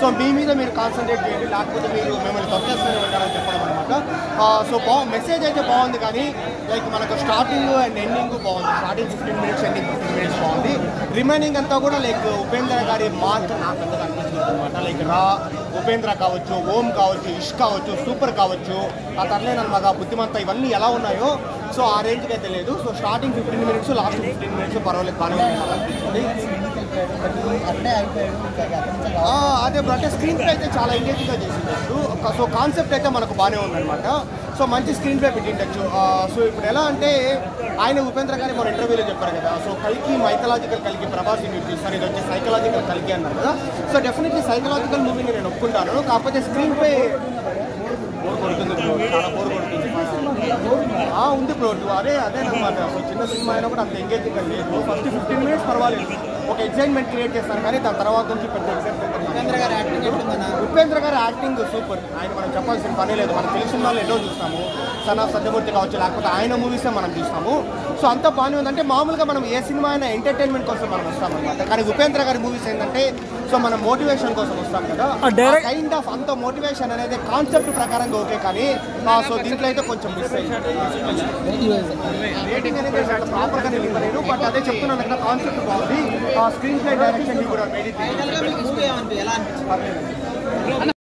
So మీ మీద మీరు concentrate చేయండి, లేకపోతే మీరు మిమ్మల్ని తొక్కేస్తూనే ఉంటారని చెప్పడం అనమాట. సో మెసేజ్ అయితే బాగుంది, కానీ లైక్ మనకు స్టార్టింగ్ అండ్ ఎండింగ్ బాగుంది. స్టార్టింగ్ 15 minutes, ఎండింగ్ 15 minutes బాగుంది. రిమైనింగ్ అంతా కూడా లైక్ ఉపేంద్ర గారి మార్క్ నాకు పెద్దగా అనిపించింది అనమాట. లైక్ ఉపేంద్ర కావచ్చు, ఓం కావచ్చు, ఇష్ కావచ్చు, సూపర్ కావచ్చు, ఆ తర్లేనన్ మగ, బుద్ధిమంత, ఇవన్నీ ఎలా ఉన్నాయో సో ఆ రేంజ్కి అయితే లేదు. So starting 15 minutes, last 15 minutes పర్వాలేదు, బాగానే అనిపించింది. అదే బ్రో, అంటే స్క్రీన్ ప్లే అయితే చాలా ఎంగేజింగ్గా చేసిండొచ్చు. సో కాన్సెప్ట్ అయితే మనకు బాగానే ఉందన్నమాట. సో మంచి స్క్రీన్ ప్లే పెట్టిండొచ్చు. సో ఇప్పుడు ఎలా అంటే ఆయన ఉపేంద్ర గారి మన ఇంటర్వ్యూలో చెప్పారు కదా, సో కల్కి మైథలాజికల్ కల్కి, ప్రభాస్ ఇంట్రడ్యూస్ చేస్తారు, ఇది వచ్చి సైకలాజికల్ కల్కి అన్నారు కదా. సో డెఫినెట్లీ సైకలాజికల్ మూవీని నేను ఒప్పుకుంటాను. కాకపోతే స్క్రీన్ ప్లే బోర్ కొడుతుంది బ్రో, చాలా బోర్ కొడుతుంది. ఉంది బ్రో, అదే అన్నమాట. సో చిన్న సినిమా అయినా కూడా అంత ఎంగేజింగ్ లేదు. ఫస్ట్ 15 minutes పర్వాలేదు, ఒక ఎగ్జైట్మెంట్ క్రియేట్ చేస్తారు, కానీ దాని తర్వాత నుంచి పెద్ద ఎగ్జైట్మెంట్. ఉపేంద్ర గారి యాక్టింగ్ సూపర్. ఆయన మనం చెప్పాల్సిన పని లేదు, మనం తెలిసిన వాళ్ళు ఎన్నో చూస్తాము, సన్ ఆఫ్ సత్యమూర్తి కావచ్చు, లేకపోతే ఆయన మూవీసే మనం చూస్తాము. సో అంత బాగానే ఉందంటే మామూలుగా మనం ఏ సినిమా అయినా ఎంటర్టైన్మెంట్ కోసం మనం వస్తామన్నమాట. కానీ ఉపేంద్ర గారి మూవీస్ ఏంటంటే సో మనం మోటివేషన్ కోసం వస్తాం కదా, కైండ్ ఆఫ్ అంత మోటివేషన్ అనేది కాన్సెప్ట్ ప్రకారంగా ఓకే, కానీ సో దీంట్లో అయితే కొంచెం మిస్ అయ్యింది. రేటింగ్ అనేది ప్రాపర్గా నేను ఇవ్వలేను, బట్ అదే చెప్తున్నాను కదా, కాన్సెప్ట్ బాగుంది. స్క్రీన్ ప్లే డైరెక్షన్ కూడా